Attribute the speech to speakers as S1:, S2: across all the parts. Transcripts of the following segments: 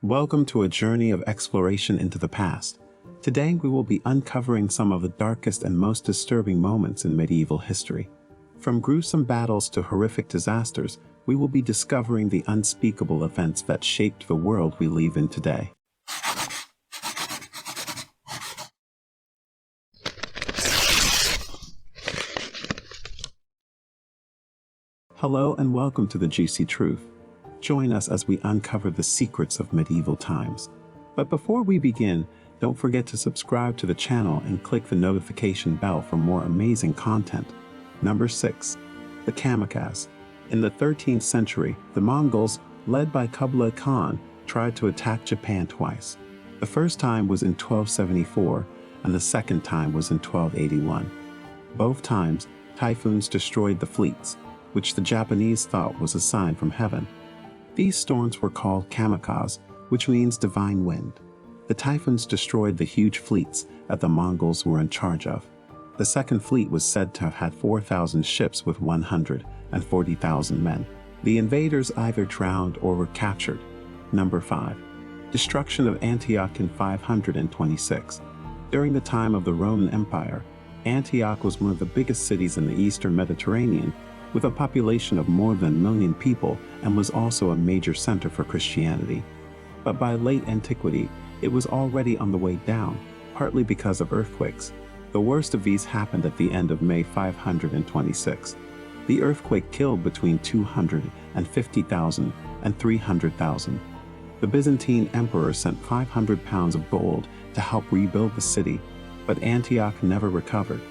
S1: Welcome to a journey of exploration into the past. Today we will be uncovering some of the darkest and most disturbing moments in medieval history. From gruesome battles to horrific disasters, we will be discovering the unspeakable events that shaped the world we live in today. Hello and welcome to the Juicy Truth. Join us as we uncover the secrets of medieval times. But before we begin, don't forget to subscribe to the channel and click the notification bell for more amazing content. Number 6. The Kamikaze. In the 13th century, the Mongols, led by Kublai Khan, tried to attack Japan twice. The first time was in 1274, and the second time was in 1281. Both times, typhoons destroyed the fleets, which the Japanese thought was a sign from heaven. These storms were called kamikaze, which means divine wind. The typhoons destroyed the huge fleets that the Mongols were in charge of. The second fleet was said to have had 4,000 ships with 140,000 men. The invaders either drowned or were captured. Number 5. Destruction of Antioch in 526. During the time of the Roman Empire, Antioch was one of the biggest cities in the Eastern Mediterranean, with a population of more than 1 million people, and was also a major center for Christianity. But by late antiquity, it was already on the way down, partly because of earthquakes. The worst of these happened at the end of May 526. The earthquake killed between 250,000 and 300,000. The Byzantine emperor sent 500 pounds of gold to help rebuild the city, but Antioch never recovered.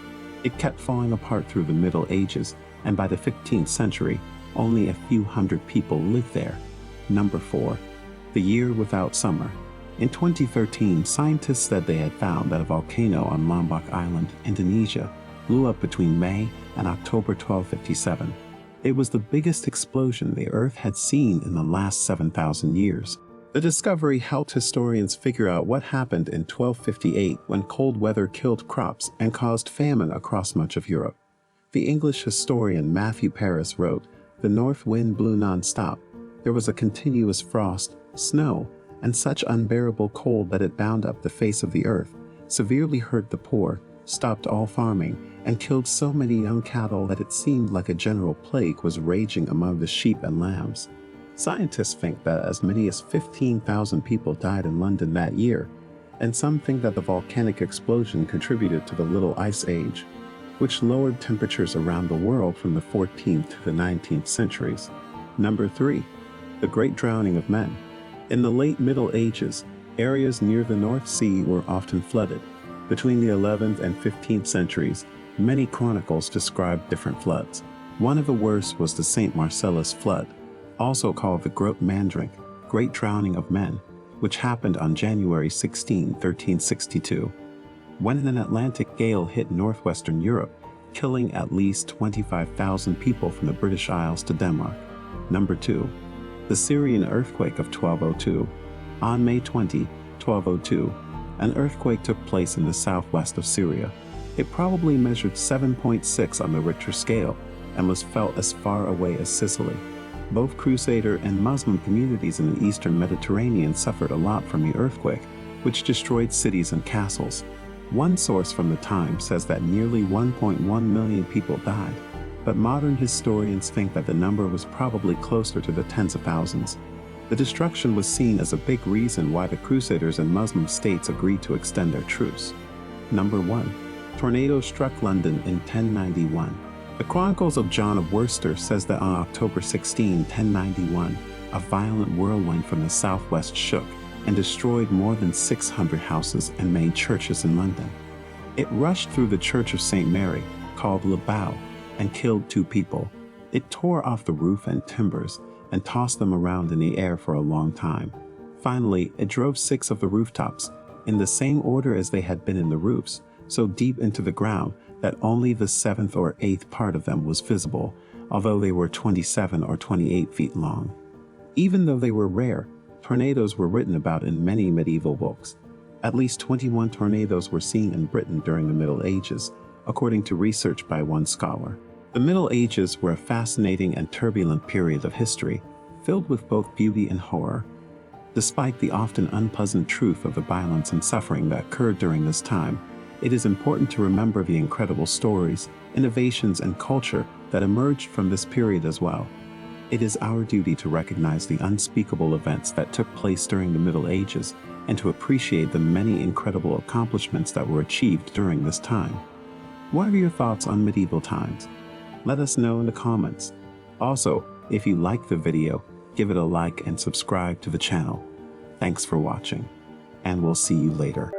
S1: It kept falling apart through the Middle Ages, and by the 15th century, only a few hundred people lived there. Number 4. The Year Without Summer. In 2013, scientists said they had found that a volcano on Lombok Island, Indonesia, blew up between May and October 1257. It was the biggest explosion the Earth had seen in the last 7,000 years. The discovery helped historians figure out what happened in 1258 when cold weather killed crops and caused famine across much of Europe. The English historian Matthew Paris wrote, "The north wind blew non-stop. There was a continuous frost, snow, and such unbearable cold that it bound up the face of the earth, severely hurt the poor, stopped all farming, and killed so many young cattle that it seemed like a general plague was raging among the sheep and lambs." Scientists think that as many as 15,000 people died in London that year, and some think that the volcanic explosion contributed to the Little Ice Age, which lowered temperatures around the world from the 14th to the 19th centuries. Number 3. The Great Drowning of Men. In the late Middle Ages, areas near the North Sea were often flooded. Between the 11th and 15th centuries, many chronicles described different floods. One of the worst was the St. Marcellus flood, also called the Grote Mandrink, Great Drowning of Men, which happened on January 16, 1362. When an Atlantic gale hit northwestern Europe, killing at least 25,000 people from the British Isles to Denmark. Number 2. The Syrian earthquake of 1202. On May 20, 1202, an earthquake took place in the southwest of Syria. It probably measured 7.6 on the Richter scale and was felt as far away as Sicily. Both Crusader and Muslim communities in the Eastern Mediterranean suffered a lot from the earthquake, which destroyed cities and castles. One source from the time says that nearly 1.1 million people died, but modern historians think that the number was probably closer to the tens of thousands. The destruction was seen as a big reason why the Crusaders and Muslim states agreed to extend their truce. Number 1. Tornado struck London in 1091. The Chronicles of John of Worcester says that on October 16, 1091, a violent whirlwind from the southwest shook and destroyed more than 600 houses and many churches in London. It rushed through the Church of St. Mary, called Le Bow, and killed 2 people. It tore off the roof and timbers and tossed them around in the air for a long time. Finally, it drove 6 of the rooftops, in the same order as they had been in the roofs, so deep into the ground that only the 7th or 8th part of them was visible, although they were 27 or 28 feet long. Even though they were rare, tornadoes were written about in many medieval books. At least 21 tornadoes were seen in Britain during the Middle Ages, according to research by one scholar. The Middle Ages were a fascinating and turbulent period of history, filled with both beauty and horror. Despite the often unpleasant truth of the violence and suffering that occurred during this time, it is important to remember the incredible stories, innovations, and culture that emerged from this period as well. It is our duty to recognize the unspeakable events that took place during the Middle Ages and to appreciate the many incredible accomplishments that were achieved during this time. What are your thoughts on medieval times? Let us know in the comments. Also, if you like the video, give it a like and subscribe to the channel. Thanks for watching, and we'll see you later.